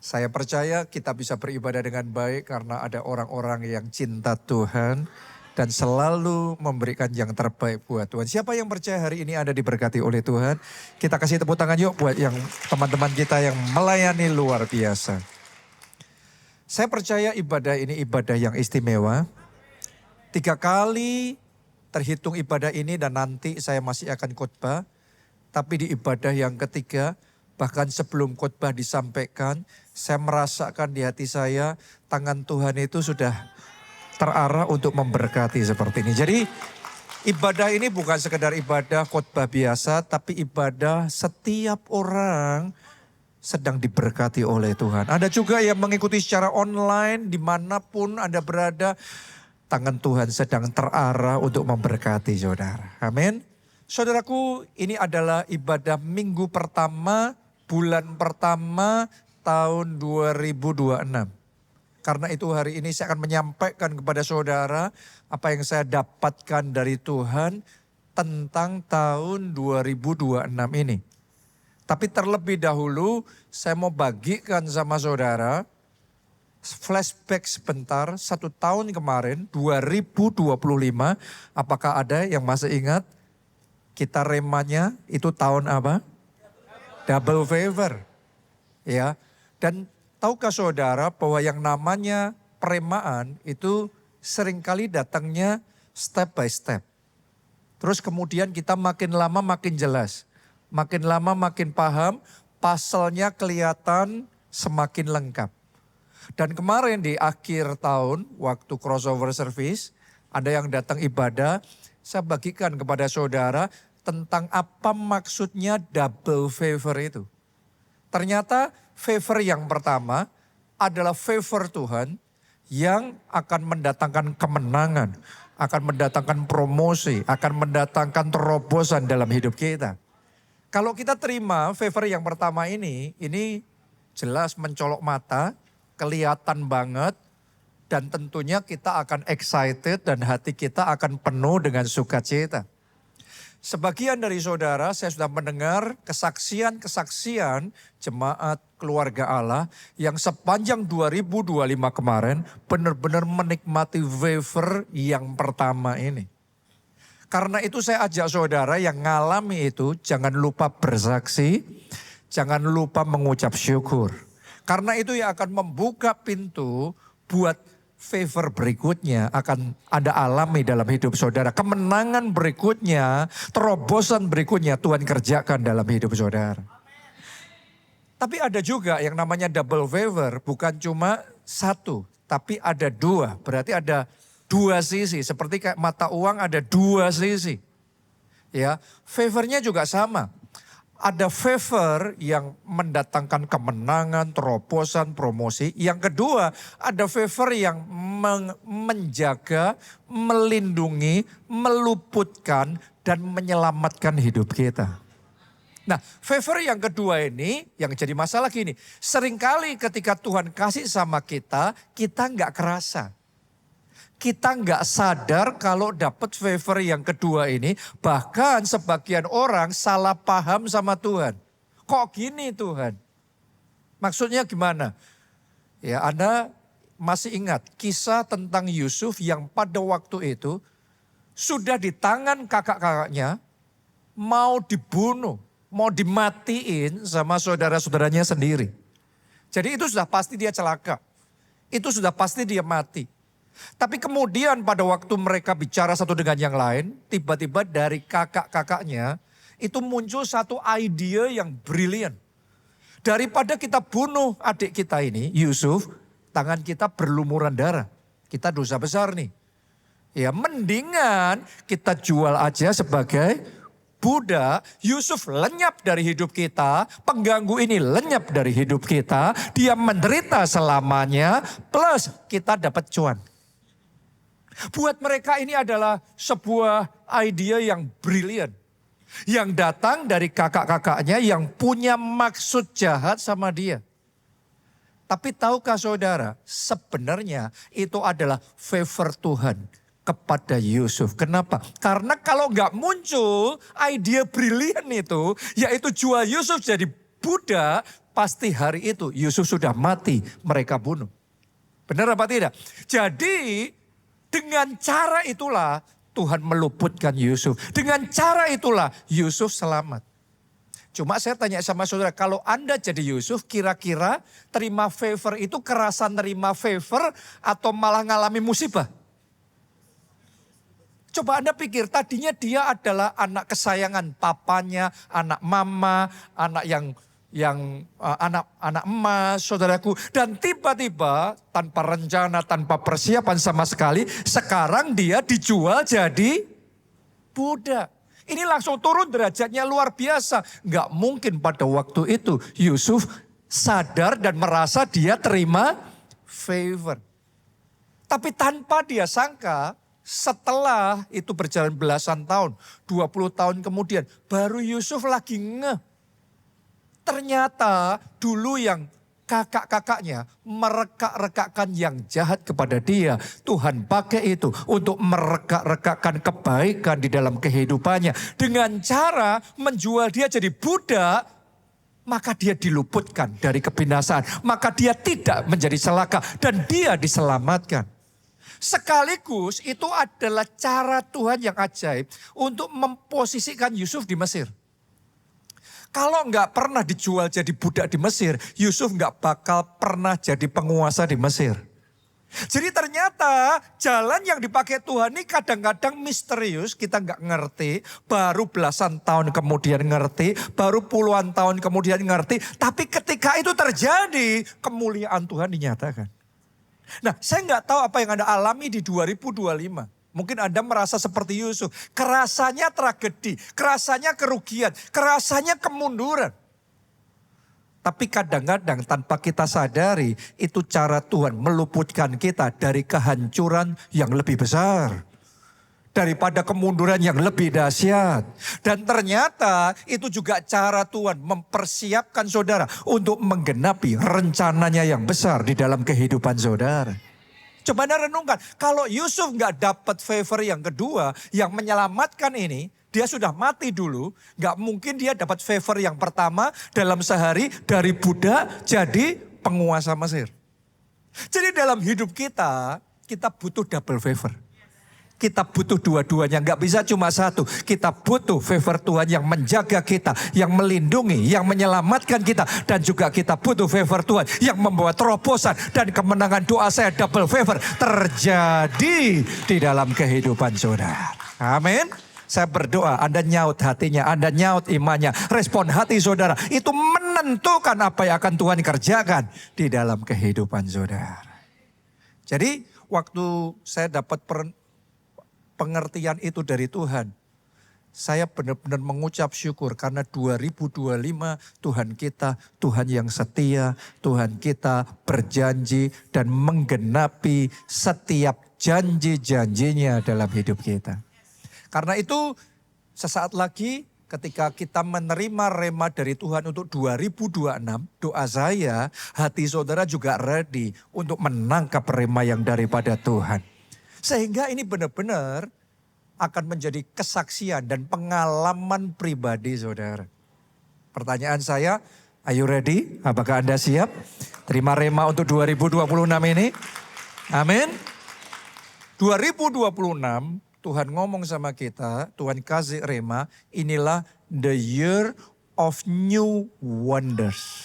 Saya percaya kita bisa beribadah dengan baik karena ada orang-orang yang cinta Tuhan dan selalu memberikan yang terbaik buat Tuhan. Siapa yang percaya hari ini Anda diberkati oleh Tuhan? Kita kasih tepuk tangan yuk buat yang teman-teman kita yang melayani luar biasa. Saya percaya ibadah ini ibadah yang istimewa. 3 kali terhitung ibadah ini dan nanti saya masih akan khotbah. Tapi di ibadah yang ketiga, bahkan sebelum khotbah disampaikan, saya merasakan di hati saya tangan Tuhan itu sudah terarah untuk memberkati seperti ini. Jadi ibadah ini bukan sekedar ibadah khotbah biasa, tapi ibadah setiap orang sedang diberkati oleh Tuhan. Ada juga yang mengikuti secara online dimanapun Anda berada, tangan Tuhan sedang terarah untuk memberkati saudara. Amin. Saudaraku, ini adalah ibadah minggu pertama, bulan pertama tahun 2026. Karena itu hari ini saya akan menyampaikan kepada saudara apa yang saya dapatkan dari Tuhan tentang tahun 2026 ini. Tapi terlebih dahulu saya mau bagikan sama saudara flashback sebentar 1 tahun kemarin 2025. Apakah ada yang masih ingat? Kita remanya itu tahun apa? Double favor. Ya. Dan tahukah saudara bahwa yang namanya peremaan itu seringkali datangnya step by step. Terus kemudian kita makin lama makin jelas. Makin lama makin paham, pasalnya kelihatan semakin lengkap. Dan kemarin di akhir tahun waktu crossover service, ada yang datang ibadah, saya bagikan kepada saudara tentang apa maksudnya double favor itu. Ternyata favor yang pertama adalah favor Tuhan yang akan mendatangkan kemenangan, akan mendatangkan promosi, akan mendatangkan terobosan dalam hidup kita. Kalau kita terima favor yang pertama ini jelas mencolok mata, kelihatan banget, dan tentunya kita akan excited dan hati kita akan penuh dengan sukacita. Sebagian dari saudara saya sudah mendengar kesaksian-kesaksian jemaat keluarga Allah yang sepanjang 2025 kemarin benar-benar menikmati favor yang pertama ini. Karena itu saya ajak saudara yang ngalami itu jangan lupa bersaksi, jangan lupa mengucap syukur. Karena itu yang akan membuka pintu buat favor berikutnya akan Anda alami dalam hidup saudara. Kemenangan berikutnya, terobosan berikutnya Tuhan kerjakan dalam hidup saudara. Tapi ada juga yang namanya double favor, bukan cuma satu, tapi ada 2. Berarti ada 2 sisi, seperti kayak mata uang ada 2 sisi. Ya, favornya juga sama. Ada favor yang mendatangkan kemenangan, terobosan, promosi. Yang kedua, ada favor yang menjaga, melindungi, meluputkan, dan menyelamatkan hidup kita. Nah, favor yang kedua ini yang jadi masalah gini. Seringkali ketika Tuhan kasih sama kita nggak kerasa. Kita nggak sadar kalau dapat favor yang kedua ini. Bahkan sebagian orang salah paham sama Tuhan. Kok gini Tuhan? Maksudnya gimana? Ya, Anda masih ingat kisah tentang Yusuf yang pada waktu itu sudah di tangan kakak-kakaknya mau dibunuh, mau dimatiin sama saudara-saudaranya sendiri. Jadi itu sudah pasti dia celaka. Itu sudah pasti dia mati. Tapi kemudian pada waktu mereka bicara satu dengan yang lain, tiba-tiba dari kakak-kakaknya itu muncul satu ide yang brilian. Daripada kita bunuh adik kita ini, Yusuf, tangan kita berlumuran darah. Kita dosa besar nih. Ya mendingan kita jual aja sebagai budak. Yusuf lenyap dari hidup kita, pengganggu ini lenyap dari hidup kita. Dia menderita selamanya, plus kita dapat cuan. Buat mereka ini adalah sebuah ide yang brilian. Yang datang dari kakak-kakaknya yang punya maksud jahat sama dia. Tapi tahukah saudara, sebenarnya itu adalah favor Tuhan kepada Yusuf. Kenapa? Karena kalau nggak muncul ide brilian itu, yaitu jual Yusuf jadi budak, pasti hari itu Yusuf sudah mati, mereka bunuh. Benar apa tidak? Jadi dengan cara itulah Tuhan meluputkan Yusuf. Dengan cara itulah Yusuf selamat. Cuma saya tanya sama saudara, kalau Anda jadi Yusuf, kira-kira terima favor itu kerasan terima favor atau malah ngalami musibah? Coba Anda pikir, tadinya dia adalah anak kesayangan papanya, anak mama, anak anak emas, saudaraku. Dan tiba-tiba tanpa rencana, tanpa persiapan sama sekali, sekarang dia dijual jadi budak. Ini langsung turun derajatnya luar biasa. Nggak mungkin pada waktu itu Yusuf sadar dan merasa dia terima favor. Tapi tanpa dia sangka, setelah itu berjalan belasan tahun, 20 tahun kemudian, baru Yusuf lagi ngeh. Ternyata dulu yang kakak-kakaknya merekak-rekakkan yang jahat kepada dia. Tuhan pakai itu untuk merekak-rekakkan kebaikan di dalam kehidupannya. Dengan cara menjual dia jadi budak, maka dia diluputkan dari kebinasaan. Maka dia tidak menjadi celaka dan dia diselamatkan. Sekaligus itu adalah cara Tuhan yang ajaib untuk memposisikan Yusuf di Mesir. Kalau nggak pernah dijual jadi budak di Mesir, Yusuf nggak bakal pernah jadi penguasa di Mesir. Jadi ternyata jalan yang dipakai Tuhan ini kadang-kadang misterius, kita nggak ngerti. Baru belasan tahun kemudian ngerti, baru puluhan tahun kemudian ngerti. Tapi ketika itu terjadi, kemuliaan Tuhan dinyatakan. Nah, saya nggak tahu apa yang Anda alami di 2025. Mungkin Anda merasa seperti Yusuf. Kerasanya tragedi, kerasanya kerugian, kerasanya kemunduran. Tapi kadang-kadang tanpa kita sadari, itu cara Tuhan meluputkan kita dari kehancuran yang lebih besar. Daripada kemunduran yang lebih dahsyat. Dan ternyata itu juga cara Tuhan mempersiapkan saudara untuk menggenapi rencananya yang besar di dalam kehidupan saudara. Coba Anda renungkan, kalau Yusuf nggak dapat favor yang kedua, yang menyelamatkan ini, dia sudah mati dulu, nggak mungkin dia dapat favor yang pertama dalam sehari dari budak jadi penguasa Mesir. Jadi dalam hidup kita butuh double favor. Kita butuh dua-duanya, nggak bisa cuma satu. Kita butuh favor Tuhan yang menjaga kita, yang melindungi, yang menyelamatkan kita. Dan juga kita butuh favor Tuhan yang membawa terobosan dan kemenangan. Doa saya double favor terjadi di dalam kehidupan saudara. Amin. Saya berdoa Anda nyaut hatinya, Anda nyaut imannya. Respon hati saudara itu menentukan apa yang akan Tuhan kerjakan di dalam kehidupan saudara. Jadi waktu saya dapat pengertian itu dari Tuhan, saya benar-benar mengucap syukur karena 2025 Tuhan kita, Tuhan yang setia, Tuhan kita berjanji dan menggenapi setiap janji-janjinya dalam hidup kita. Karena itu sesaat lagi ketika kita menerima rema dari Tuhan untuk 2026, doa saya hati saudara juga ready untuk menangkap rema yang daripada Tuhan. Sehingga ini benar-benar akan menjadi kesaksian dan pengalaman pribadi saudara. Pertanyaan saya, are you ready? Apakah Anda siap? Terima rema untuk 2026 ini. Amin. 2026 Tuhan ngomong sama kita, Tuhan kasih rema, inilah the year of new wonders.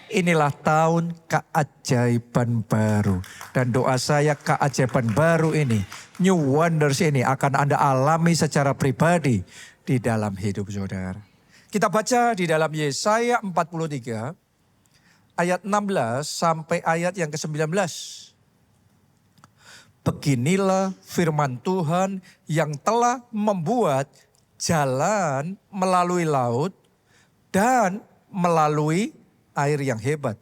Inilah tahun keajaiban baru. Dan doa saya keajaiban baru ini, new wonders ini akan Anda alami secara pribadi di dalam hidup saudara. Kita baca di dalam Yesaya 43 ayat 16 sampai ayat yang ke-19. Beginilah firman Tuhan yang telah membuat jalan melalui laut dan melalui air yang hebat.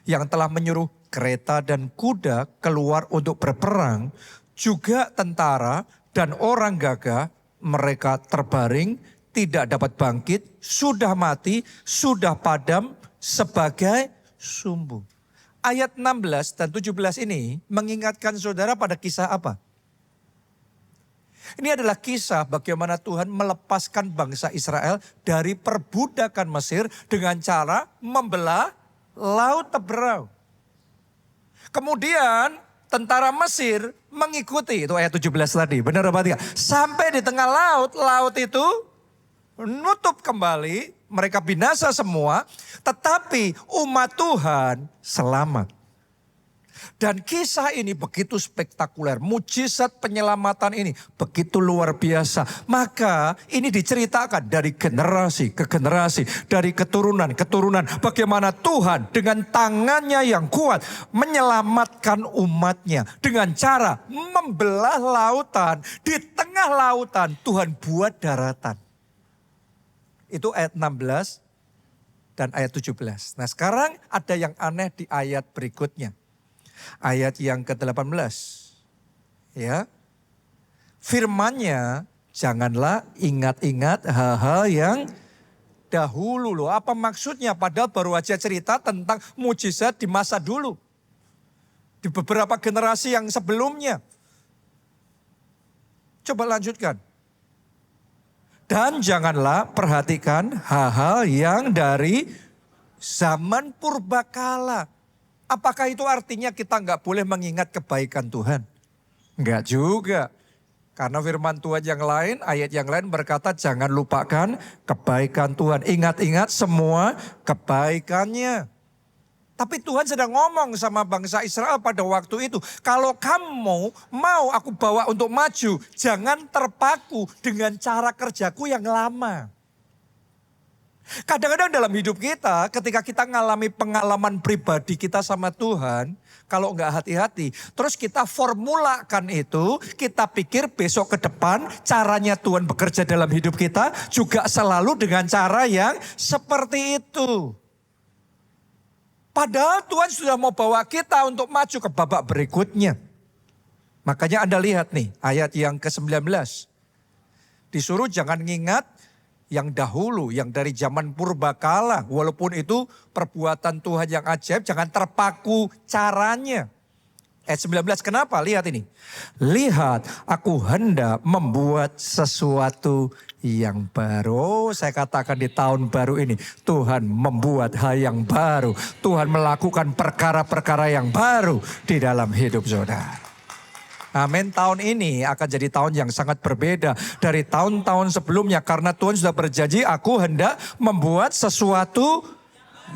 Yang telah menyuruh kereta dan kuda keluar untuk berperang. Juga tentara dan orang gagah, mereka terbaring, tidak dapat bangkit, sudah mati, sudah padam sebagai sumbu. Ayat 16 dan 17 ini mengingatkan saudara pada kisah apa? Ini adalah kisah bagaimana Tuhan melepaskan bangsa Israel dari perbudakan Mesir dengan cara membelah laut Teberau. Kemudian tentara Mesir mengikuti, itu ayat 17 tadi, benar apa tidak? Sampai di tengah laut, laut itu nutup kembali, mereka binasa semua, tetapi umat Tuhan selamat. Dan kisah ini begitu spektakuler, mujizat penyelamatan ini begitu luar biasa. Maka ini diceritakan dari generasi ke generasi, dari keturunan ke keturunan. Bagaimana Tuhan dengan tangannya yang kuat menyelamatkan umatnya. Dengan cara membelah lautan, di tengah lautan Tuhan buat daratan. Itu ayat 16 dan ayat 17. Nah sekarang ada yang aneh di ayat berikutnya. Ayat yang ke-18. Ya. Firman-Nya, janganlah ingat-ingat hal-hal yang dahulu loh. Apa maksudnya? Padahal baru aja cerita tentang mujizat di masa dulu. Di beberapa generasi yang sebelumnya. Coba lanjutkan. Dan janganlah perhatikan hal-hal yang dari zaman purbakala. Apakah itu artinya kita nggak boleh mengingat kebaikan Tuhan? Enggak juga. Karena firman Tuhan yang lain, ayat yang lain berkata jangan lupakan kebaikan Tuhan. Ingat-ingat semua kebaikannya. Tapi Tuhan sedang ngomong sama bangsa Israel pada waktu itu. Kalau kamu mau aku bawa untuk maju, jangan terpaku dengan cara kerjaku yang lama. Kadang-kadang dalam hidup kita, ketika kita mengalami pengalaman pribadi kita sama Tuhan, kalau enggak hati-hati, terus kita formulakan itu, kita pikir besok ke depan caranya Tuhan bekerja dalam hidup kita juga selalu dengan cara yang seperti itu. Padahal Tuhan sudah mau bawa kita untuk maju ke babak berikutnya. Makanya Anda lihat nih ayat yang ke-19. Disuruh jangan ngingat yang dahulu, yang dari zaman purbakala. Walaupun itu perbuatan Tuhan yang ajaib, jangan terpaku caranya. Ayat 19, kenapa? Lihat ini. Lihat, aku hendak membuat sesuatu yang baru. Saya katakan di tahun baru ini, Tuhan membuat hal yang baru. Tuhan melakukan perkara-perkara yang baru di dalam hidup saudara. Amin, tahun ini akan jadi tahun yang sangat berbeda dari tahun-tahun sebelumnya. Karena Tuhan sudah berjanji, aku hendak membuat sesuatu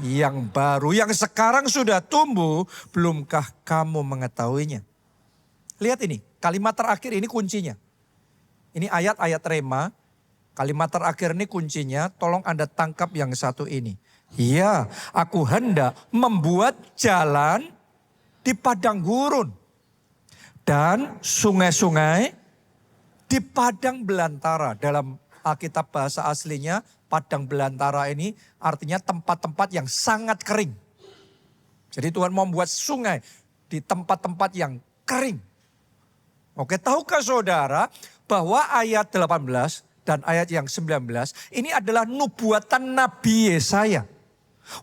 yang baru. Yang sekarang sudah tumbuh, belumkah kamu mengetahuinya? Lihat ini, kalimat terakhir ini kuncinya. Ini ayat-ayat rema, kalimat terakhir ini kuncinya, tolong Anda tangkap yang satu ini. Ya, aku hendak membuat jalan di padang gurun. Dan sungai-sungai di padang belantara. Dalam Alkitab bahasa aslinya, padang belantara ini artinya tempat-tempat yang sangat kering. Jadi Tuhan mau membuat sungai di tempat-tempat yang kering. Oke, tahukah saudara bahwa ayat 18 dan ayat yang 19 ini adalah nubuatan Nabi Yesaya.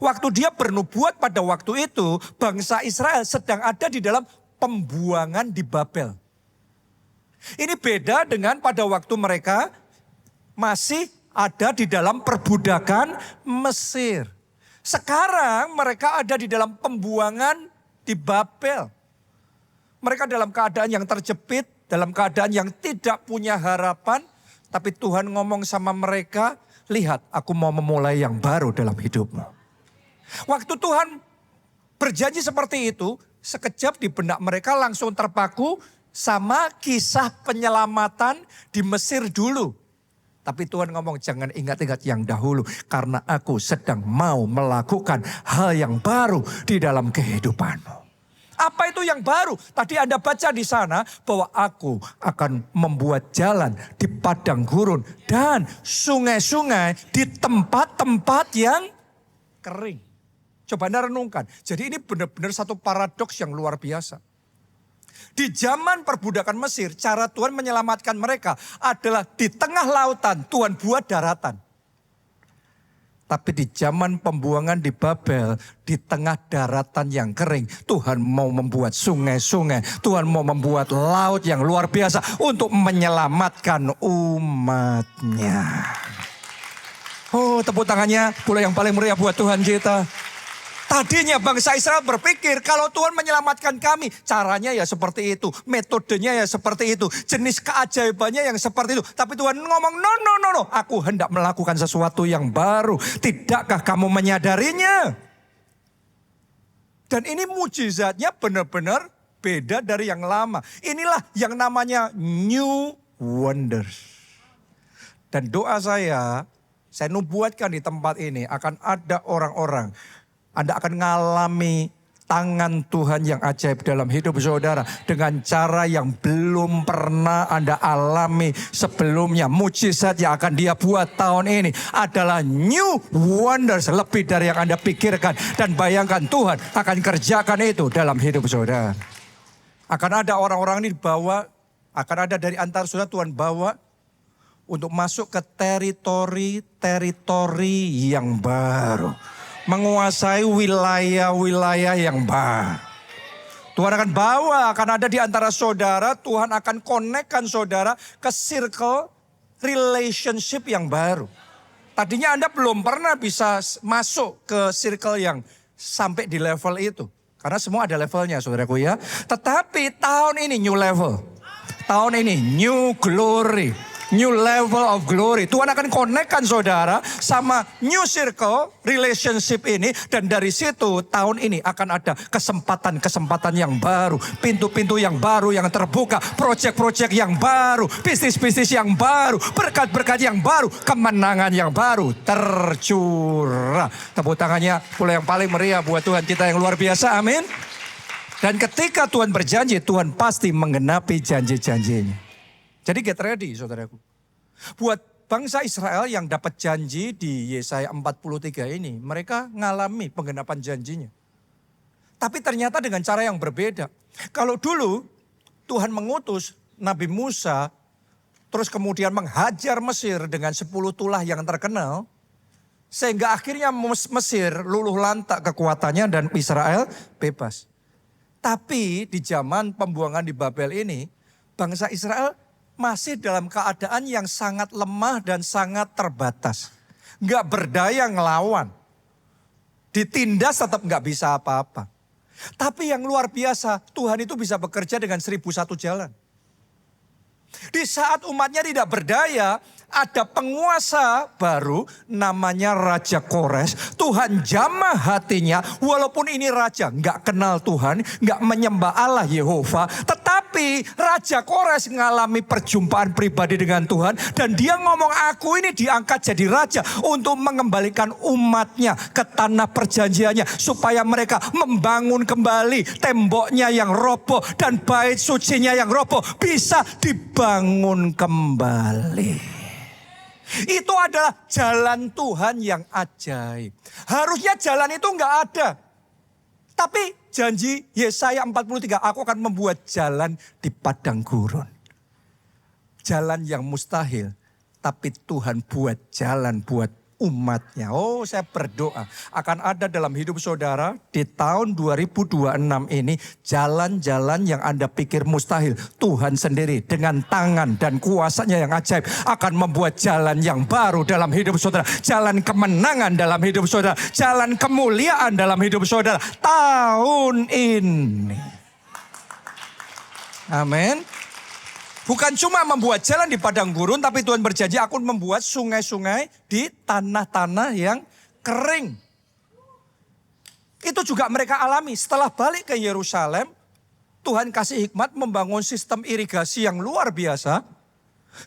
Waktu dia bernubuat pada waktu itu, bangsa Israel sedang ada di dalam pembuangan di Babel. Ini beda dengan pada waktu mereka masih ada di dalam perbudakan Mesir. Sekarang mereka ada di dalam pembuangan di Babel. Mereka dalam keadaan yang terjepit, dalam keadaan yang tidak punya harapan. Tapi Tuhan ngomong sama mereka, lihat aku mau memulai yang baru dalam hidupmu. Waktu Tuhan berjanji seperti itu, sekejap di benak mereka langsung terpaku sama kisah penyelamatan di Mesir dulu. Tapi Tuhan ngomong jangan ingat-ingat yang dahulu. Karena aku sedang mau melakukan hal yang baru di dalam kehidupanmu. Apa itu yang baru? Tadi Anda baca di sana bahwa aku akan membuat jalan di padang gurun. Dan sungai-sungai di tempat-tempat yang kering. Coba Anda renungkan. Jadi ini benar-benar satu paradoks yang luar biasa. Di zaman perbudakan Mesir, cara Tuhan menyelamatkan mereka adalah di tengah lautan Tuhan buat daratan. Tapi di zaman pembuangan di Babel, di tengah daratan yang kering, Tuhan mau membuat sungai-sungai. Tuhan mau membuat laut yang luar biasa untuk menyelamatkan umatnya. Oh, tepuk tangannya pula yang paling meriah buat Tuhan kita. Tadinya bangsa Israel berpikir kalau Tuhan menyelamatkan kami, caranya ya seperti itu, metodenya ya seperti itu, jenis keajaibannya yang seperti itu. Tapi Tuhan ngomong, no, aku hendak melakukan sesuatu yang baru. Tidakkah kamu menyadarinya? Dan ini mujizatnya benar-benar beda dari yang lama. Inilah yang namanya new wonders. Dan doa saya nubuatkan di tempat ini akan ada orang-orang, Anda akan mengalami tangan Tuhan yang ajaib dalam hidup saudara. Dengan cara yang belum pernah Anda alami sebelumnya. Mujizat yang akan Dia buat tahun ini adalah new wonders. Lebih dari yang Anda pikirkan. Dan bayangkan Tuhan akan kerjakan itu dalam hidup saudara. Akan ada orang-orang ini dibawa. Akan ada dari antara saudara Tuhan bawa untuk masuk ke teritori-teritori yang baru. Menguasai wilayah-wilayah yang baru. Tuhan akan bawa, akan ada di antara saudara. Tuhan akan konekkan saudara ke circle relationship yang baru. Tadinya Anda belum pernah bisa masuk ke circle yang sampai di level itu. Karena semua ada levelnya saudaraku ya. Tetapi tahun ini new level. Tahun ini new glory. New level of glory. Tuhan akan konekkan saudara sama new circle relationship ini. Dan dari situ tahun ini akan ada kesempatan-kesempatan yang baru. Pintu-pintu yang baru yang terbuka. Project-project yang baru. Bisnis-bisnis yang baru. Berkat-berkat yang baru. Kemenangan yang baru tercurah. Tepuk tangannya pula yang paling meriah buat Tuhan kita yang luar biasa. Amin. Dan ketika Tuhan berjanji, Tuhan pasti menggenapi janji-janjinya. Jadi get ready saudaraku. Buat bangsa Israel yang dapat janji di Yesaya 43 ini. Mereka ngalami penggenapan janjinya. Tapi ternyata dengan cara yang berbeda. Kalau dulu Tuhan mengutus Nabi Musa. Terus kemudian menghajar Mesir dengan 10 tulah yang terkenal. Sehingga akhirnya Mesir luluh lantak kekuatannya dan Israel bebas. Tapi di zaman pembuangan di Babel ini. Bangsa Israel masih dalam keadaan yang sangat lemah dan sangat terbatas. Nggak berdaya ngelawan. Ditindas tetap nggak bisa apa-apa. Tapi yang luar biasa, Tuhan itu bisa bekerja dengan 1001 jalan. Di saat umatnya tidak berdaya, ada penguasa baru namanya Raja Kores. Tuhan jamah hatinya walaupun ini raja nggak kenal Tuhan, nggak menyembah Allah Yehova. Tetapi Raja Kores mengalami perjumpaan pribadi dengan Tuhan. Dan dia ngomong aku ini diangkat jadi raja untuk mengembalikan umatnya ke tanah perjanjiannya. Supaya mereka membangun kembali temboknya yang roboh dan bait sucinya yang roboh bisa dibangun kembali. Itu adalah jalan Tuhan yang ajaib. Harusnya jalan itu enggak ada. Tapi janji Yesaya 43, aku akan membuat jalan di padang gurun. Jalan yang mustahil, tapi Tuhan buat jalan buat umatnya. Oh, saya berdoa akan ada dalam hidup saudara di tahun 2026 ini jalan-jalan yang Anda pikir mustahil. Tuhan sendiri dengan tangan dan kuasanya yang ajaib akan membuat jalan yang baru dalam hidup saudara. Jalan kemenangan dalam hidup saudara. Jalan kemuliaan dalam hidup saudara. Tahun ini. Amin. Bukan cuma membuat jalan di padang gurun, tapi Tuhan berjanji aku membuat sungai-sungai di tanah-tanah yang kering. Itu juga mereka alami. Setelah balik ke Yerusalem, Tuhan kasih hikmat membangun sistem irigasi yang luar biasa.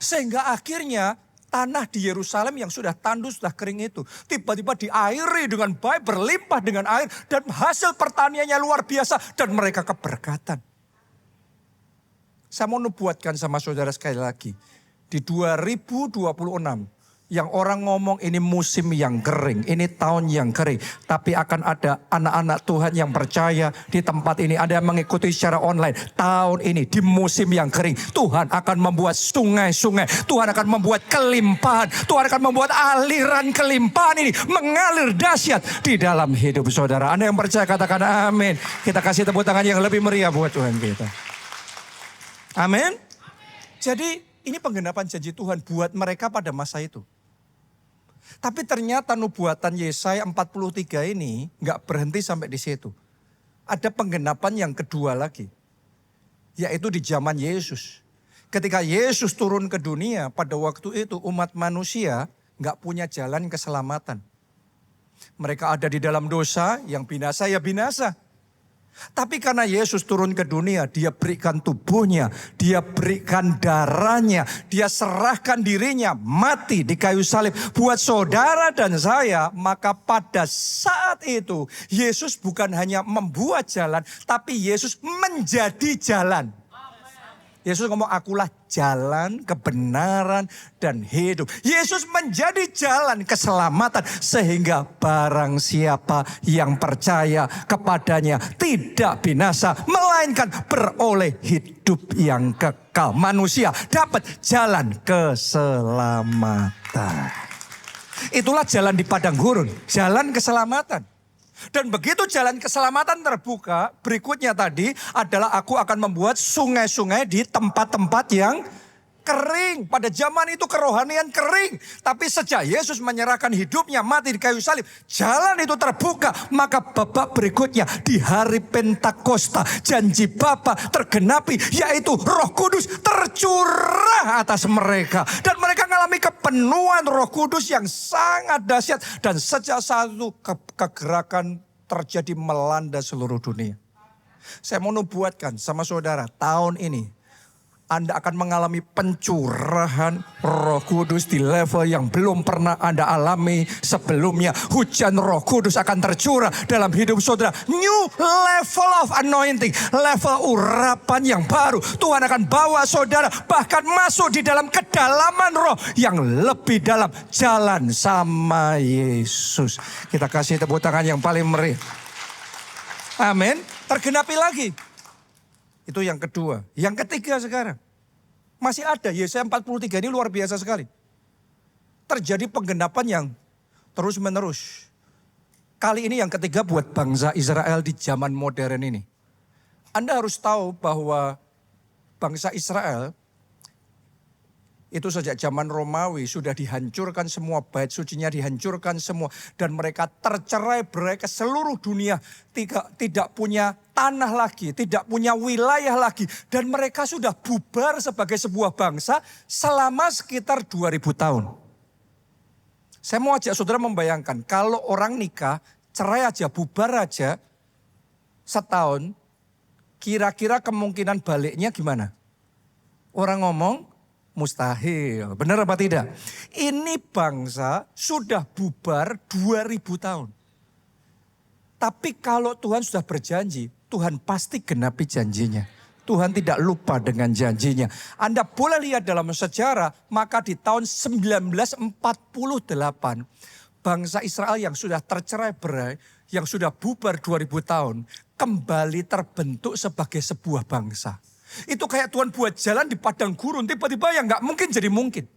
Sehingga akhirnya tanah di Yerusalem yang sudah tandus, sudah kering itu. Tiba-tiba diairi dengan baik, berlimpah dengan air. Dan hasil pertaniannya luar biasa dan mereka keberkatan. Saya mau nubuatkan sama saudara sekali lagi. Di 2026 Yang orang ngomong ini musim yang kering, ini tahun yang kering. Tapi akan ada anak-anak Tuhan yang percaya di tempat ini. Ada yang mengikuti secara online. Tahun ini di musim yang kering, Tuhan akan membuat sungai-sungai. Tuhan akan membuat kelimpahan. Tuhan akan membuat aliran kelimpahan ini mengalir dahsyat di dalam hidup saudara. Anda yang percaya katakan amin. Kita kasih tepuk tangan yang lebih meriah buat Tuhan kita. Amin. Jadi ini penggenapan janji Tuhan buat mereka pada masa itu. Tapi ternyata nubuatan Yesaya 43 ini nggak berhenti sampai di situ. Ada penggenapan yang kedua lagi. Yaitu di zaman Yesus. Ketika Yesus turun ke dunia pada waktu itu umat manusia nggak punya jalan keselamatan. Mereka ada di dalam dosa, yang binasa ya binasa. Tapi karena Yesus turun ke dunia, dia berikan tubuhnya, dia berikan darahnya, dia serahkan dirinya mati di kayu salib buat saudara dan saya. Maka pada saat itu Yesus bukan hanya membuat jalan, tapi Yesus menjadi jalan. Yesus ngomong, akulah jalan, kebenaran, dan hidup. Yesus menjadi jalan keselamatan. Sehingga barang siapa yang percaya kepadanya tidak binasa. Melainkan beroleh hidup yang kekal. Manusia dapat jalan keselamatan. Itulah jalan di padang gurun. Jalan keselamatan. Dan begitu jalan keselamatan terbuka, berikutnya tadi adalah aku akan membuat sungai-sungai di tempat-tempat yang kering. Pada zaman itu kerohanian kering. Tapi sejak Yesus menyerahkan hidupnya mati di kayu salib, jalan itu terbuka. Maka babak berikutnya di hari Pentakosta, janji Bapa tergenapi, yaitu Roh Kudus tercurah atas mereka. Dan mereka mengalami kepenuhan Roh Kudus yang sangat dahsyat. Dan sejak saat itu kegerakan terjadi melanda seluruh dunia. Saya mau nubuatkan sama saudara, tahun ini Anda akan mengalami pencurahan Roh Kudus di level yang belum pernah Anda alami sebelumnya. Hujan Roh Kudus akan tercurah dalam hidup saudara. New level of anointing, level urapan yang baru. Tuhan akan bawa saudara bahkan masuk di dalam kedalaman roh yang lebih dalam, jalan sama Yesus. Kita kasih tepuk tangan yang paling meriah. Amin. Tergenapi lagi. Itu yang kedua. Yang ketiga sekarang. Masih ada, Yesaya 43 ini luar biasa sekali. Terjadi penggenapan yang terus menerus. Kali ini yang ketiga buat bangsa Israel di zaman modern ini. Anda harus tahu bahwa bangsa Israel itu sejak zaman Romawi sudah dihancurkan semua, bait sucinya dihancurkan semua. Dan mereka tercerai-berai ke seluruh dunia. Tidak punya tanah lagi, tidak punya wilayah lagi. Dan mereka sudah bubar sebagai sebuah bangsa selama sekitar 2000 tahun. Saya mau ajak saudara membayangkan, kalau orang nikah, cerai aja, bubar aja, setahun, kira-kira kemungkinan baliknya gimana? Orang ngomong, mustahil. Benar apa tidak? Ini bangsa sudah bubar 2000 tahun. Tapi kalau Tuhan sudah berjanji, Tuhan pasti genapi janjinya. Tuhan tidak lupa dengan janjinya. Anda boleh lihat dalam sejarah, maka di tahun 1948, bangsa Israel yang sudah tercerai-berai, yang sudah bubar 2000 tahun, kembali terbentuk sebagai sebuah bangsa. Itu kayak Tuhan buat jalan di padang gurun, tiba-tiba yang gak mungkin jadi mungkin.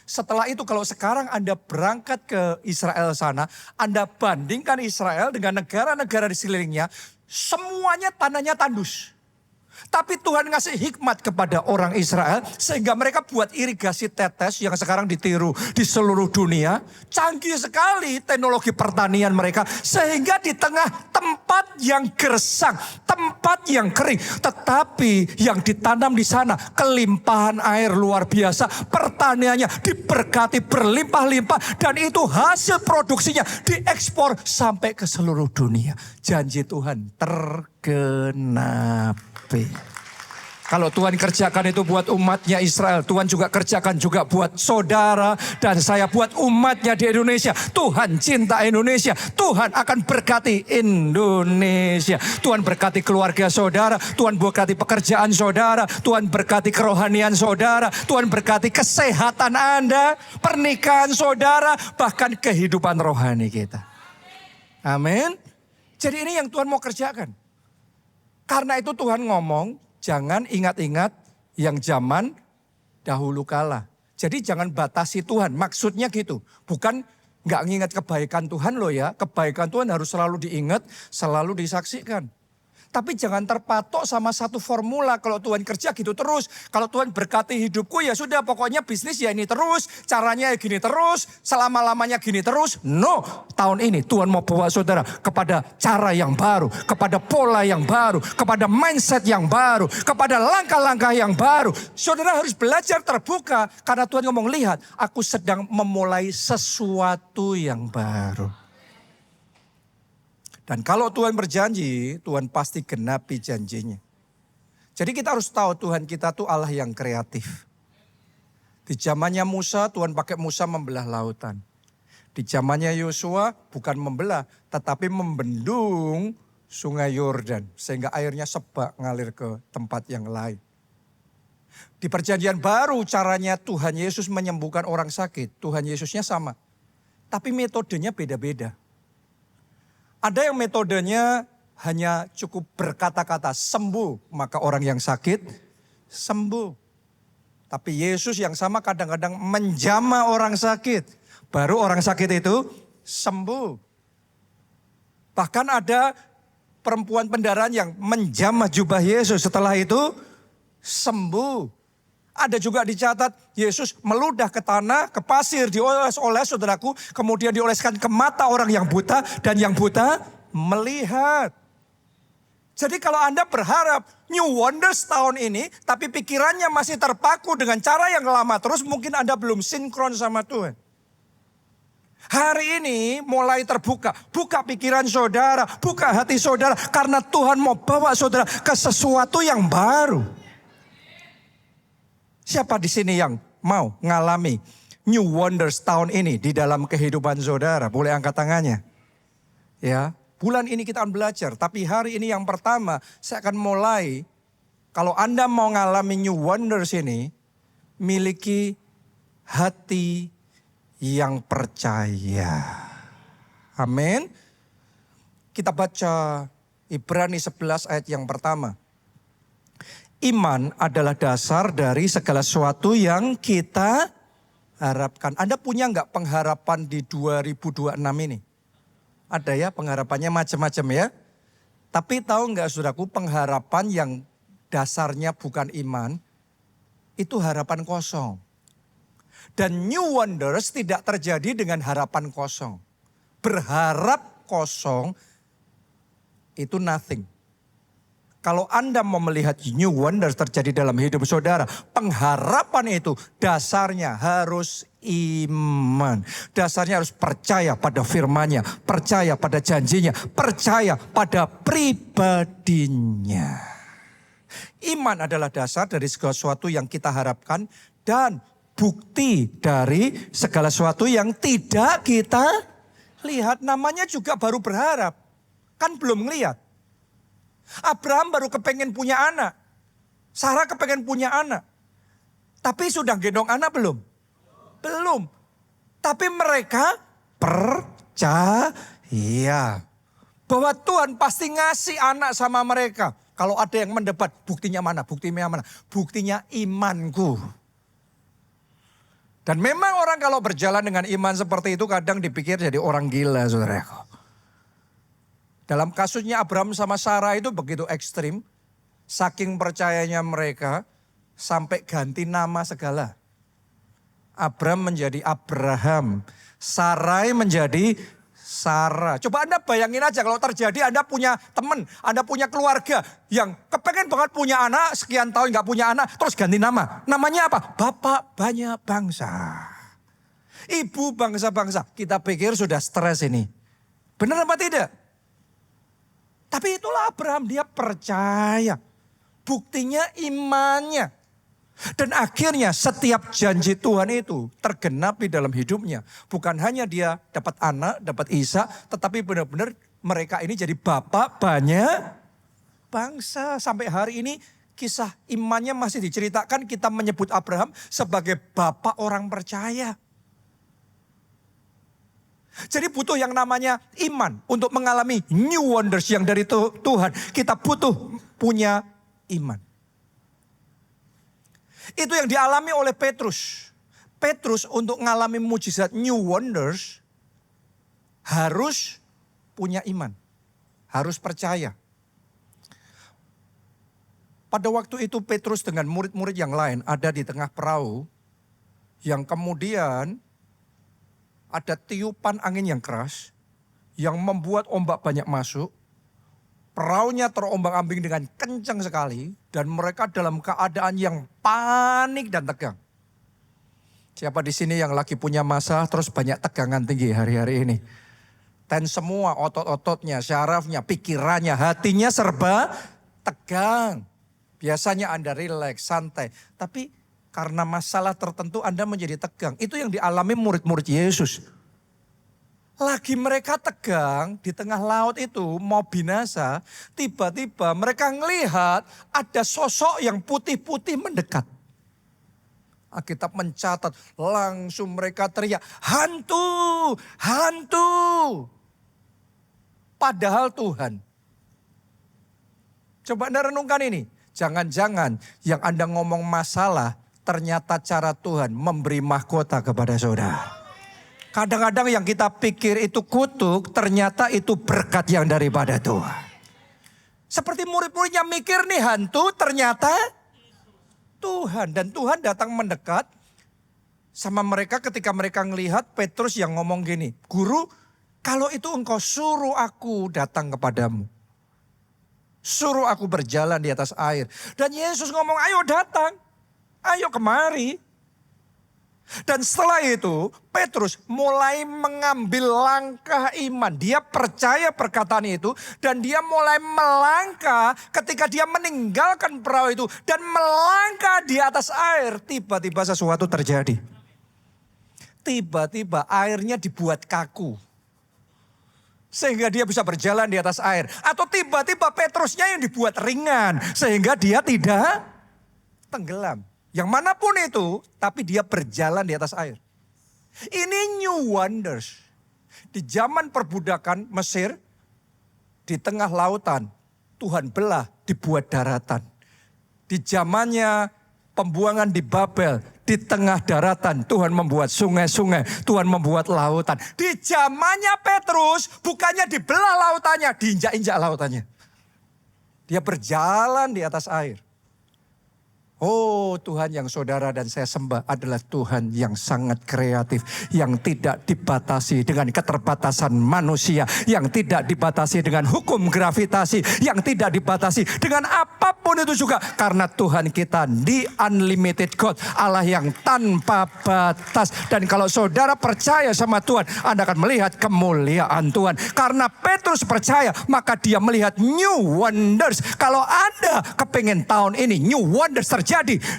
Setelah itu kalau sekarang Anda berangkat ke Israel sana, Anda bandingkan Israel dengan negara-negara di sekelilingnya, semuanya tanahnya tandus. Tapi Tuhan ngasih hikmat kepada orang Israel sehingga mereka buat irigasi tetes yang sekarang ditiru di seluruh dunia. Canggih sekali teknologi pertanian mereka sehingga di tengah tempat yang gersang, tempat yang kering, tetapi yang ditanam di sana kelimpahan air luar biasa. Pertaniannya diberkati berlimpah-limpah dan itu hasil produksinya diekspor sampai ke seluruh dunia. Janji Tuhan tergenapi. Kalau Tuhan kerjakan itu buat umatnya Israel, Tuhan juga kerjakan juga buat saudara dan saya, buat umatnya di Indonesia. Tuhan cinta Indonesia, Tuhan akan berkati Indonesia. Tuhan berkati keluarga saudara, Tuhan berkati pekerjaan saudara, Tuhan berkati kerohanian saudara, Tuhan berkati kesehatan Anda, pernikahan saudara, bahkan kehidupan rohani kita. Amin. Jadi ini yang Tuhan mau kerjakan. Karena itu Tuhan ngomong, jangan ingat-ingat yang zaman dahulu kala. Jadi jangan batasi Tuhan, maksudnya gitu. Bukan nggak ngingat kebaikan Tuhan loh ya. Kebaikan Tuhan harus selalu diingat, selalu disaksikan. Tapi jangan terpatok sama satu formula. Kalau Tuhan kerja gitu terus. Kalau Tuhan berkati hidupku ya sudah, pokoknya bisnis ya ini terus. Caranya ya gini terus. Selama-lamanya gini terus. No, tahun ini Tuhan mau bawa saudara kepada cara yang baru. Kepada pola yang baru. Kepada mindset yang baru. Kepada langkah-langkah yang baru. Saudara harus belajar terbuka. Karena Tuhan ngomong, lihat aku sedang memulai sesuatu yang baru. Dan kalau Tuhan berjanji, Tuhan pasti genapi janjinya. Jadi kita harus tahu Tuhan kita tuh Allah yang kreatif. Di zamannya Musa, Tuhan pakai Musa membelah lautan. Di zamannya Yosua bukan membelah, tetapi membendung sungai Yordan. Sehingga airnya sebak ngalir ke tempat yang lain. Di perjanjian baru caranya Tuhan Yesus menyembuhkan orang sakit. Tuhan Yesusnya sama. Tapi metodenya beda-beda. Ada yang metodenya hanya cukup berkata-kata sembuh, maka orang yang sakit sembuh. Tapi Yesus yang sama kadang-kadang menjamah orang sakit, baru orang sakit itu sembuh. Bahkan ada perempuan pendaraan yang menjamah jubah Yesus, setelah itu sembuh. Ada juga dicatat Yesus meludah ke tanah, ke pasir, dioles-oles saudaraku. Kemudian dioleskan ke mata orang yang buta dan yang buta melihat. Jadi kalau Anda berharap new wonders tahun ini, tapi pikirannya masih terpaku dengan cara yang lama terus, mungkin Anda belum sinkron sama Tuhan. Hari ini mulai terbuka, buka pikiran saudara, buka hati saudara. Karena Tuhan mau bawa saudara ke sesuatu yang baru. Siapa di sini yang mau ngalami new wonders tahun ini di dalam kehidupan saudara? Boleh angkat tangannya. Ya, bulan ini kita akan belajar. Tapi hari ini yang pertama saya akan mulai. Kalau Anda mau ngalami new wonders ini, miliki hati yang percaya. Amin. Kita baca Ibrani 11 ayat yang pertama. Iman adalah dasar dari segala sesuatu yang kita harapkan. Anda punya nggak pengharapan di 2026 ini? Ada ya, pengharapannya macam-macam ya. Tapi tahu nggak saudaraku, pengharapan yang dasarnya bukan iman, itu harapan kosong. Dan new wonders tidak terjadi dengan harapan kosong. Berharap kosong itu nothing. Kalau Anda mau melihat new wonders terjadi dalam hidup saudara, pengharapan itu dasarnya harus iman. Dasarnya harus percaya pada firman-Nya, percaya pada janjinya, percaya pada pribadinya. Iman adalah dasar dari segala sesuatu yang kita harapkan dan bukti dari segala sesuatu yang tidak kita lihat. Namanya juga baru berharap, kan belum ngelihat. Abraham baru kepengen punya anak. Sarah kepengen punya anak. Tapi sudah gendong anak belum? Belum. Tapi mereka percaya bahwa Tuhan pasti ngasih anak sama mereka. Kalau ada yang mendebat, buktinya mana? Buktinya mana? Buktinya imanku. Dan memang orang kalau berjalan dengan iman seperti itu kadang dipikir jadi orang gila, saudaraku. Dalam kasusnya Abraham sama Sarah itu begitu ekstrim. Saking percayanya mereka sampai ganti nama segala. Abraham menjadi Abraham. Sarai menjadi Sarah. Coba Anda bayangin aja kalau terjadi Anda punya teman, Anda punya keluarga yang kepengen banget punya anak, sekian tahun gak punya anak, terus ganti nama. Namanya apa? Bapak banyak bangsa. Ibu bangsa-bangsa. Kita pikir sudah stres ini. Benar apa tidak? Tapi itulah Abraham, dia percaya. Buktinya imannya. Dan akhirnya setiap janji Tuhan itu tergenapi dalam hidupnya. Bukan hanya dia dapat anak, dapat Ishak, tetapi benar-benar mereka ini jadi bapak banyak bangsa. Sampai hari ini kisah imannya masih diceritakan, kita menyebut Abraham sebagai bapak orang percaya. Jadi butuh yang namanya iman untuk mengalami new wonders yang dari Tuhan. Kita butuh punya iman. Itu yang dialami oleh Petrus. Petrus untuk mengalami mujizat new wonders harus punya iman. Harus percaya. Pada waktu itu Petrus dengan murid-murid yang lain ada di tengah perahu. Yang kemudian ada tiupan angin yang keras yang membuat ombak banyak masuk. Perahunya terombang-ambing dengan kencang sekali dan mereka dalam keadaan yang panik dan tegang. Siapa di sini yang lagi punya masalah terus banyak tegangan tinggi hari-hari ini? Tense semua, otot-ototnya, syarafnya, pikirannya, hatinya serba tegang. Biasanya Anda rileks, santai. Tapi karena masalah tertentu Anda menjadi tegang. Itu yang dialami murid-murid Yesus. Lagi mereka tegang di tengah laut itu mau binasa. Tiba-tiba mereka ngelihat ada sosok yang putih-putih mendekat. Alkitab mencatat langsung mereka teriak, hantu, hantu. Padahal Tuhan. Coba Anda renungkan ini. Jangan-jangan yang Anda ngomong masalah ternyata cara Tuhan memberi mahkota kepada saudara. Kadang-kadang yang kita pikir itu kutuk, ternyata itu berkat yang daripada Tuhan. Seperti murid-muridnya mikir nih hantu, ternyata Tuhan. Dan Tuhan datang mendekat sama mereka ketika mereka ngelihat Petrus yang ngomong gini. Guru, kalau itu engkau suruh aku datang kepadamu. Suruh aku berjalan di atas air. Dan Yesus ngomong, ayo datang. Ayo kemari. Dan setelah itu Petrus mulai mengambil langkah iman. Dia percaya perkataan itu dan dia mulai melangkah ketika dia meninggalkan perahu itu. Dan melangkah di atas air, tiba-tiba sesuatu terjadi. Tiba-tiba airnya dibuat kaku. Sehingga dia bisa berjalan di atas air. Atau tiba-tiba Petrusnya yang dibuat ringan. Sehingga dia tidak tenggelam. Yang manapun itu, tapi dia berjalan di atas air. Ini new wonders. Di zaman perbudakan Mesir, di tengah lautan, Tuhan belah dibuat daratan. Di zamannya pembuangan di Babel, di tengah daratan Tuhan membuat sungai-sungai, Tuhan membuat lautan. Di zamannya Petrus, bukannya dibelah lautannya, diinjak-injak lautannya. Dia berjalan di atas air. Oh, Tuhan yang saudara dan saya sembah adalah Tuhan yang sangat kreatif. Yang tidak dibatasi dengan keterbatasan manusia. Yang tidak dibatasi dengan hukum gravitasi. Yang tidak dibatasi dengan apapun itu juga. Karena Tuhan kita the unlimited God. Allah yang tanpa batas. Dan kalau saudara percaya sama Tuhan, Anda akan melihat kemuliaan Tuhan. Karena Petrus percaya, maka dia melihat new wonders. Kalau Anda kepingin tahun ini new wonders terjadi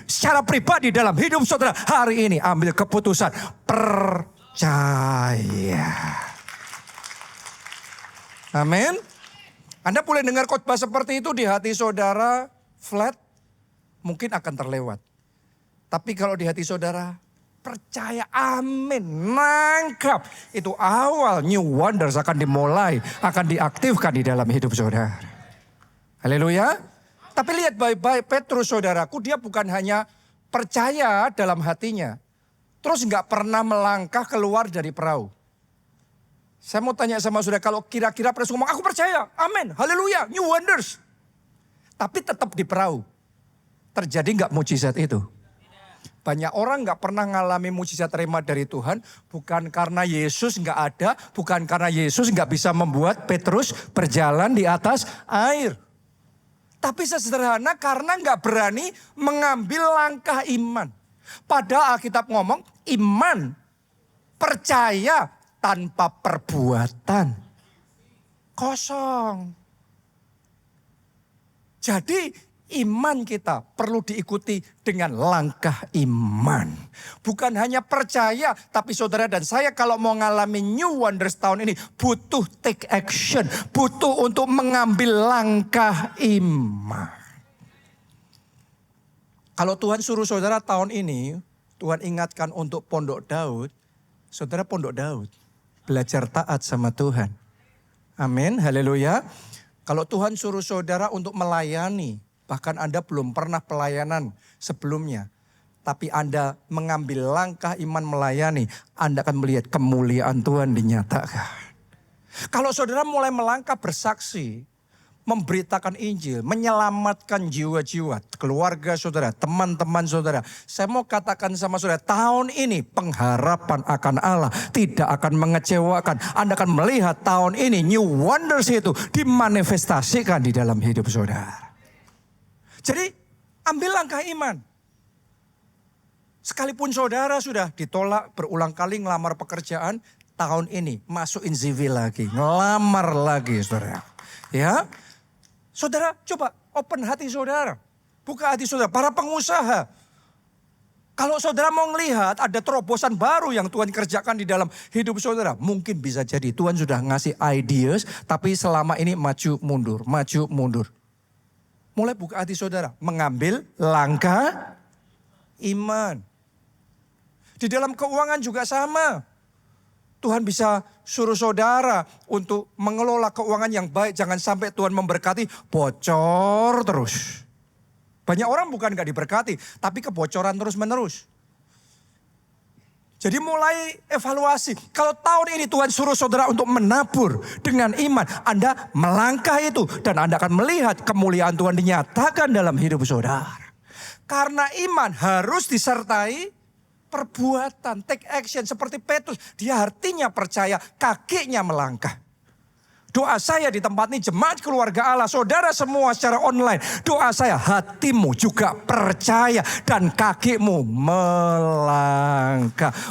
secara pribadi dalam hidup saudara, hari ini ambil keputusan percaya. Amin. Anda boleh dengar khotbah seperti itu di hati saudara flat, mungkin akan terlewat. Tapi kalau di hati saudara percaya, amin, nangkap, itu awal new wonders akan dimulai, akan diaktifkan di dalam hidup saudara. Haleluya. Tapi lihat baik-baik Petrus saudaraku, dia bukan hanya percaya dalam hatinya. Terus nggak pernah melangkah keluar dari perahu. Saya mau tanya sama saudara, kalau kira-kira Petrus ngomong, aku percaya, amin, haleluya, new wonders. Tapi tetap di perahu. Terjadi nggak mujizat itu? Banyak orang nggak pernah ngalami mujizat terima dari Tuhan. Bukan karena Yesus nggak ada, bukan karena Yesus nggak bisa membuat Petrus berjalan di atas air. Tapi sesederhana karena nggak berani mengambil langkah iman. Padahal Alkitab ngomong iman, percaya tanpa perbuatan, kosong. Jadi Iman kita perlu diikuti dengan langkah iman. Bukan hanya percaya, tapi saudara dan saya kalau mau ngalami new wonders tahun ini, butuh take action. Butuh untuk mengambil langkah iman. Kalau Tuhan suruh saudara tahun ini, Tuhan ingatkan untuk Pondok Daud, saudara Pondok Daud, belajar taat sama Tuhan. Amin, haleluya. Kalau Tuhan suruh saudara untuk melayani, bahkan Anda belum pernah pelayanan sebelumnya, tapi Anda mengambil langkah iman melayani, Anda akan melihat kemuliaan Tuhan dinyatakan. Kalau saudara mulai melangkah bersaksi, memberitakan Injil, menyelamatkan jiwa-jiwa, keluarga saudara, teman-teman saudara. Saya mau katakan sama saudara, tahun ini pengharapan akan Allah tidak akan mengecewakan. Anda akan melihat tahun ini new wonders itu dimanifestasikan di dalam hidup saudara. Jadi ambil langkah iman. Sekalipun saudara sudah ditolak berulang kali ngelamar pekerjaan, tahun ini masukin CV lagi, ngelamar lagi saudara. Ya, saudara coba open hati saudara, buka hati saudara, para pengusaha. Kalau saudara mau melihat ada terobosan baru yang Tuhan kerjakan di dalam hidup saudara, mungkin bisa jadi Tuhan sudah ngasih ideas, tapi selama ini maju mundur, maju mundur. Mulai buka hati saudara, mengambil langkah iman. Di dalam keuangan juga sama. Tuhan bisa suruh saudara untuk mengelola keuangan yang baik. Jangan sampai Tuhan memberkati bocor terus. Banyak orang bukan gak diberkati, tapi kebocoran terus menerus. Jadi mulai evaluasi. Kalau tahun ini Tuhan suruh saudara untuk menabur dengan iman, Anda melangkah itu dan Anda akan melihat kemuliaan Tuhan dinyatakan dalam hidup saudara. Karena iman harus disertai perbuatan, take action seperti Petrus. Dia artinya percaya, kakinya melangkah. Doa saya di tempat ini jemaat keluarga Allah, saudara semua secara online. Doa saya hatimu juga percaya dan kakimu melangkah.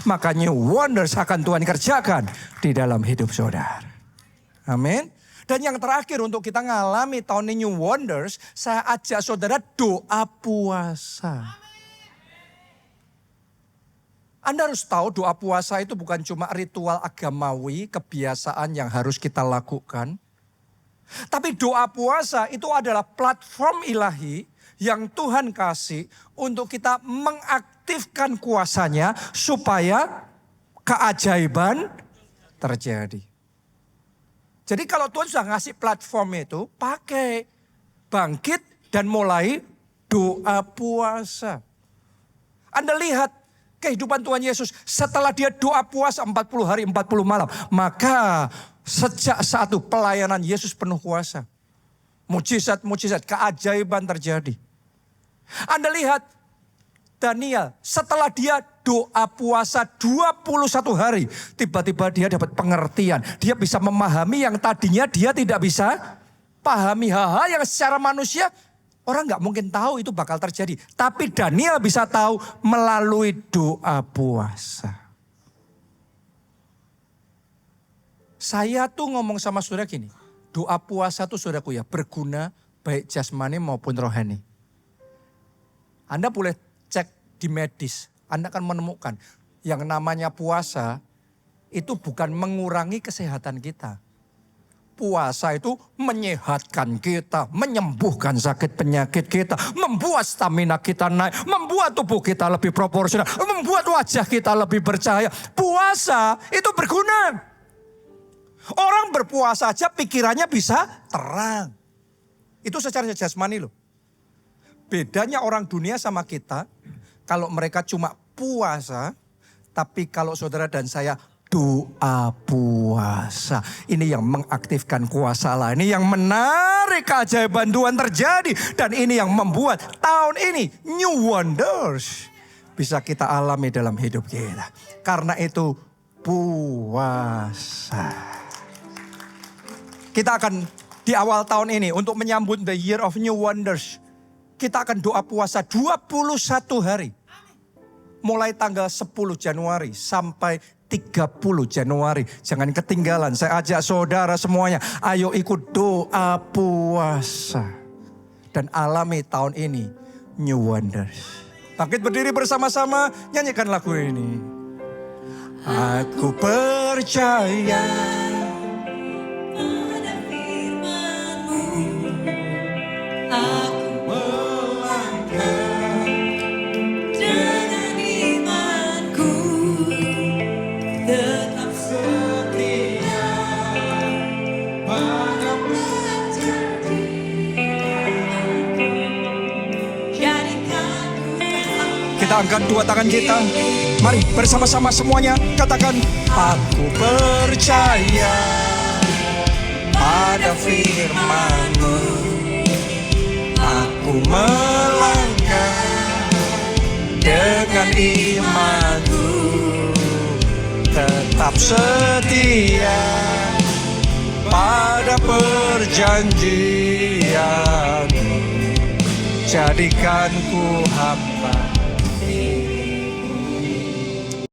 Makanya wonders akan Tuhan kerjakan di dalam hidup saudara. Amin. Dan yang terakhir untuk kita ngalami tahun ini new wonders, saya ajak saudara doa puasa. Anda harus tahu doa puasa itu bukan cuma ritual agamawi, kebiasaan yang harus kita lakukan. Tapi doa puasa itu adalah platform ilahi yang Tuhan kasih untuk kita mengaktifkan kuasanya supaya keajaiban terjadi. Jadi kalau Tuhan sudah ngasih platform itu, pakai, bangkit dan mulai doa puasa. Anda lihat kehidupan Tuhan Yesus setelah dia doa puasa 40 hari 40 malam. Maka sejak saat itu pelayanan Yesus penuh kuasa. Mujizat-mujizat, keajaiban terjadi. Anda lihat Daniel setelah dia doa puasa 21 hari. Tiba-tiba dia dapat pengertian. Dia bisa memahami yang tadinya dia tidak bisa pahami hal-hal yang secara manusia orang nggak mungkin tahu itu bakal terjadi. Tapi Daniel bisa tahu melalui doa puasa. Saya tuh ngomong sama saudara gini. Doa puasa tuh saudaraku ya berguna baik jasmani maupun rohani. Anda boleh cek di medis. Anda akan menemukan yang namanya puasa itu bukan mengurangi kesehatan kita. Puasa itu menyehatkan kita, menyembuhkan sakit penyakit kita, membuat stamina kita naik, membuat tubuh kita lebih proporsional, membuat wajah kita lebih bercahaya. Puasa itu berguna. Orang berpuasa aja pikirannya bisa terang. Itu secara jasmani loh. Bedanya orang dunia sama kita, kalau mereka cuma puasa, tapi kalau saudara dan saya doa puasa. Ini yang mengaktifkan kuasa Allah. Ini yang menarik keajaiban Tuhan terjadi. Dan ini yang membuat tahun ini new wonders bisa kita alami dalam hidup kita. Karena itu puasa. Kita akan di awal tahun ini untuk menyambut the year of new wonders. Kita akan doa puasa 21 hari. Mulai tanggal 10 Januari sampai 30 Januari. Jangan ketinggalan. Saya ajak saudara semuanya. Ayo ikut doa puasa. dan alami tahun ini new wonders. Bangkit berdiri bersama-sama, nyanyikan lagu ini. Aku percaya pada firman-Mu, aku melangkah dengan imanku, tetap setia pada perjanjian-Mu. Jadikan ku Kita angkat dua tangan kita. Mari bersama-sama semuanya katakan, aku percaya pada firman-Mu, aku melangkah dengan imanku, tetap setia pada perjanjian. Jadikan ku hamba